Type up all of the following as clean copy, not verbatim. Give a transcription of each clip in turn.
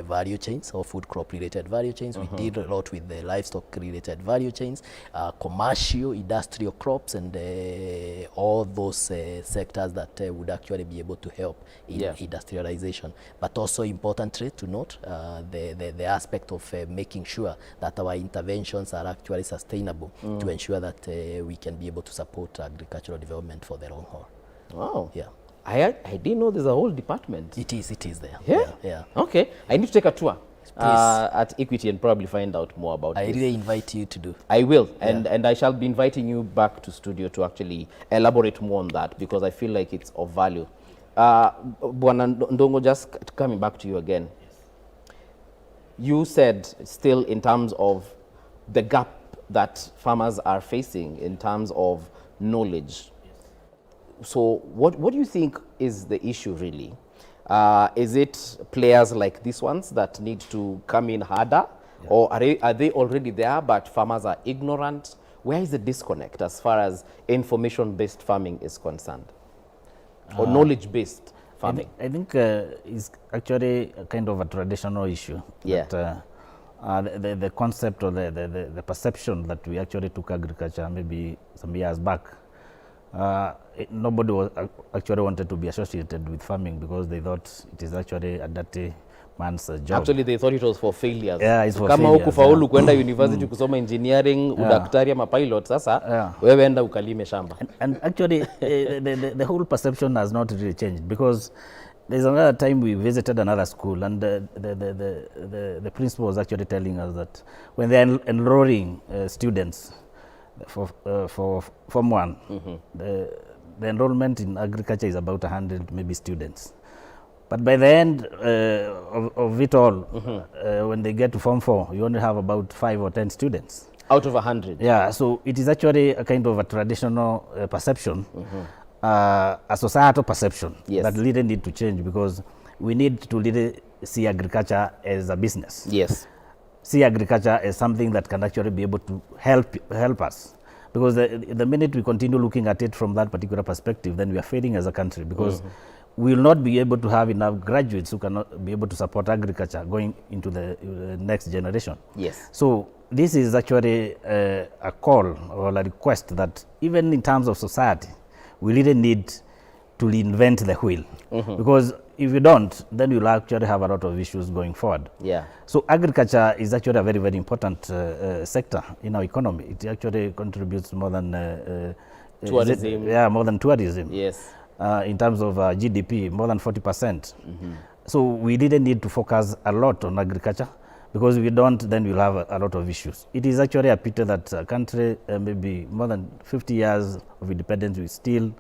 value chains or food crop related value chains. We did a lot with the livestock related value chains, commercial, industrial crops, and all those sectors that would actually be able to help in industrialization. But also importantly to note the aspect of making sure that our interventions are actually sustainable to ensure that we can be able to support agricultural development for the long haul. Wow. Yeah. I didn't know there's a whole department. It is there. Yeah? Yeah. Okay. I need to take a tour at Equity and probably find out more about I this. really invite you to do. I will. And I shall be inviting you back to studio to actually elaborate more on that, because I feel like it's of value. Bwana Ndongo, just coming back to you again. You said still in terms of the gap that farmers are facing in terms of knowledge. So what do you think is the issue really? Is it players like these ones that need to come in harder? Or are they already there but farmers are ignorant? Where is the disconnect as far as information-based farming is concerned? Or knowledge-based farming? I think it's actually a kind of a traditional issue. Yeah. That, the concept or the perception that we actually took agriculture maybe some years back, nobody was actually wanted to be associated with farming because they thought it is actually a dirty man's job. Actually, they thought it was for failures. Yeah, it's for kama failures. hukufaulu kwenda university kusoma engineering, udaktari ama pilot, sasa wewe enda ukalime shamba. And actually, the whole perception has not really changed, because there's another time we visited another school, and the principal was actually telling us that when they're enrolling students for Form 1, the enrollment in agriculture is about 100 maybe students. But by the end of it all, when they get to Form 4, you only have about 5 or 10 students. Out of 100? Yeah, so it is actually a kind of a traditional perception, a societal perception that really need to change, because we need to really see agriculture as a business. Yes. See agriculture as something that can actually be able to help us. Because the minute we continue looking at it from that particular perspective, then we are failing as a country, because we will not be able to have enough graduates who cannot be able to support agriculture going into the next generation. Yes. So this is actually a call or a request that even in terms of society, we really need to reinvent the wheel. Because if you don't, then you'll actually have a lot of issues going forward. Yeah. So agriculture is actually a very, very important sector in our economy. It actually contributes more than tourism. More than tourism. Yes. In terms of GDP, more than 40%. So we didn't need to focus a lot on agriculture, because if we don't, then we'll have a lot of issues. It is actually a pity that a country, maybe more than 50 years of independence, we still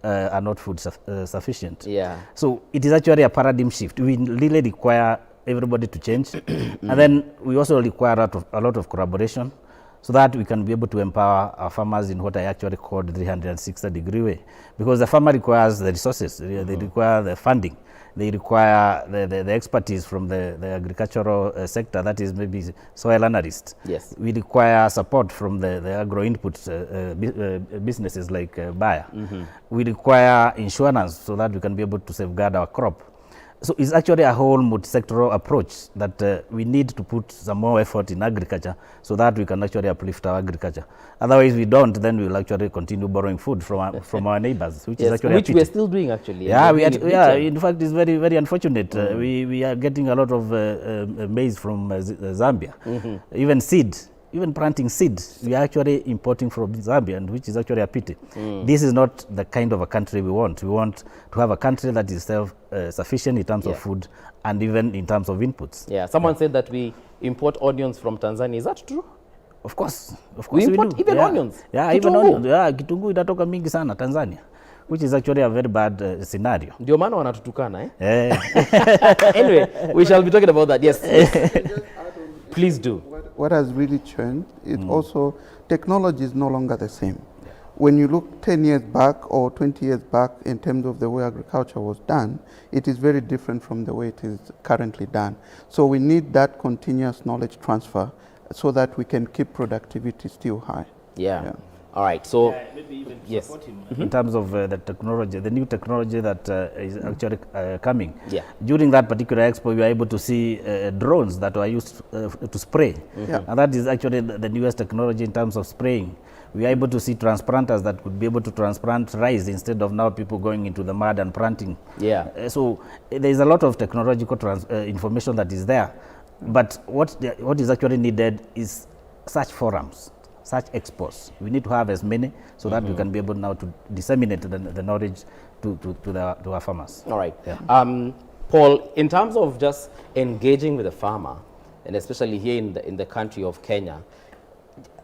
are not food sufficient. Yeah. So it is actually a paradigm shift. We really require everybody to change. And then we also require a lot of collaboration, so that we can be able to empower our farmers in what I actually call the 360-degree way. Because the farmer requires the resources, they require the funding, they require the expertise from the agricultural sector, that is maybe soil analysts. Yes. We require support from the agro-input businesses like Bayer. We require insurance so that we can be able to safeguard our crop. So it's actually a whole multi-sectoral approach that we need to put some more effort in agriculture, so that we can actually uplift our agriculture. Otherwise, we don't, then we'll actually continue borrowing food from our neighbors, which is actually which we're still doing actually. Yeah, in fact, it's very, very unfortunate. We are getting a lot of maize from Zambia, even planting seed, we are actually importing from Zambia, and which is actually a pity. This is not the kind of a country we want. We want to have a country that is self-sufficient in terms of food, and even in terms of inputs. Yeah, someone said that we import onions from Tanzania. Is that true? Of course we import even onions? Yeah, even onions. Yeah, kitunguu inatoka mingi sana Tanzania, which is actually a very bad scenario. Ndio maana wanatutukana, eh? Anyway, we shall be talking about that. Yes. Please do. What has really changed is also technology is no longer the same. When you look 10 years back or 20 years back in terms of the way agriculture was done, it is very different from the way it is currently done. So we need that continuous knowledge transfer so that we can keep productivity still high. Yeah. All right. So maybe even yes. support him in terms of the technology, the new technology that is actually coming. Yeah. During that particular expo, we were able to see drones that were used to spray. Yeah. And that is actually the newest technology in terms of spraying. We are able to see transplanters that could be able to transplant rice instead of now people going into the mud and planting. Yeah. So there is a lot of technological information that is there. But what is actually needed is such forums, such expos. We need to have as many so that we can be able now to disseminate the knowledge to our farmers. All right. Yeah. Paul, in terms of just engaging with the farmer, and especially here in the country of Kenya,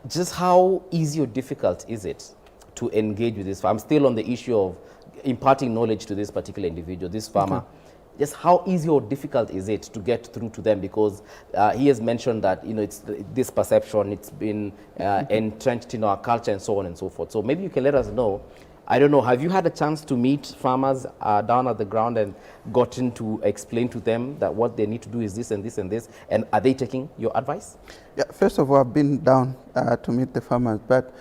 just how easy or difficult is it to engage with this farmer? I'm still on the issue of imparting knowledge to this particular individual, this farmer. Just how easy or difficult is it to get through to them? Because he has mentioned that, you know, it's this perception, it's been entrenched in our culture and so on and so forth. So maybe you can let us know. I don't know, have you had a chance to meet farmers down at the ground and gotten to explain to them that what they need to do is this and this and this? And are they taking your advice? Yeah, first of all, I've been down to meet the farmers, but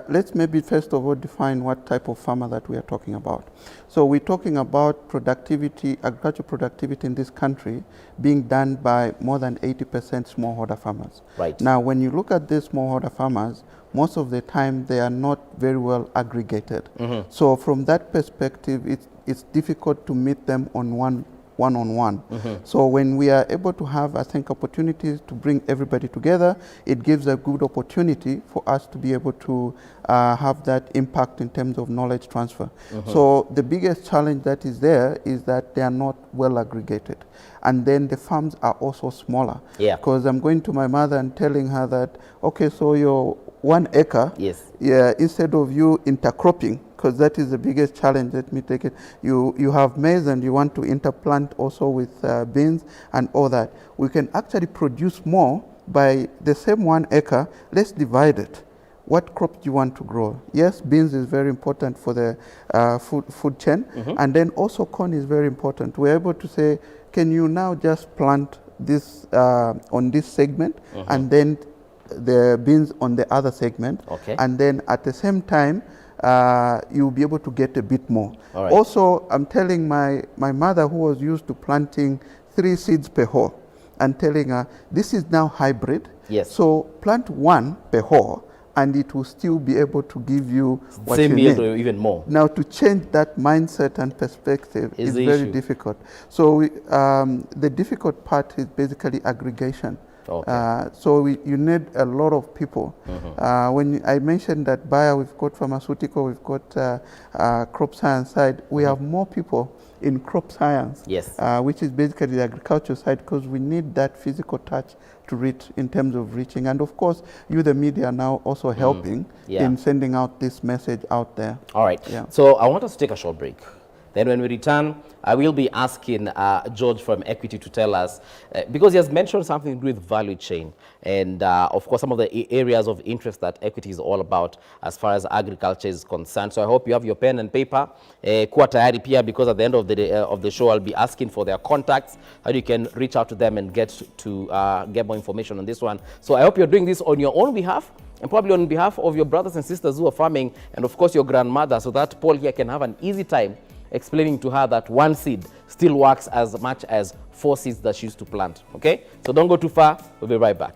let's maybe first of all define what type of farmer that we are talking about. So we're talking about productivity, agricultural productivity in this country being done by more than 80% smallholder farmers. Right. Now, when you look at these smallholder farmers, most of the time they are not very well aggregated. So from that perspective, it's difficult to meet them on one-on-one. So when we are able to have, I think, opportunities to bring everybody together, it gives a good opportunity for us to be able to have that impact in terms of knowledge transfer. So the biggest challenge that is there is that they are not well aggregated. And then the farms are also smaller. Yeah. Because I'm going to my mother and telling her that, okay, so your 1 acre, Yes. yeah, instead of you intercropping, because that is the biggest challenge, let me take it, you have maize and you want to interplant also with beans and all that. We can actually produce more by the same 1 acre. Let's divide it. What crop do you want to grow? Yes, beans is very important for the food chain, and then also corn is very important. We're able to say, can you now just plant this on this segment, and then the beans on the other segment, and then at the same time you'll be able to get a bit more. Right. Also, I'm telling my mother, who was used to planting 3 seeds per hoe, and telling her this is now hybrid. Yes. So plant 1 per hoe and it will still be able to give you what Same you yield need. or even more. Now, to change that mindset and perspective is the very issue. difficult. So the difficult part is basically aggregation. Okay. So you need a lot of people. When I mentioned that Bayer, we've got pharmaceutical, we've got crop science side, we have more people in crop science, Yes. which is basically the agriculture side, because we need that physical touch to reach in terms of reaching. And of course, you, the media, now also helping in sending out this message out there. All right. Yeah. So I want us to take a short break. Then when we return, I will be asking George from Equity to tell us, because he has mentioned something to do with value chain and of course some of the areas of interest that Equity is all about as far as agriculture is concerned. So I hope you have your pen and paper. Kuwa tayari pia, because at the end of the show I'll be asking for their contacts, how you can reach out to them and get more information on this one. So I hope you're doing this on your own behalf, and probably on behalf of your brothers and sisters who are farming, and of course your grandmother, so that Paul here can have an easy time explaining to her that 1 seed still works as much as 4 seeds that she used to plant. Okay? So don't go too far. We'll be right back.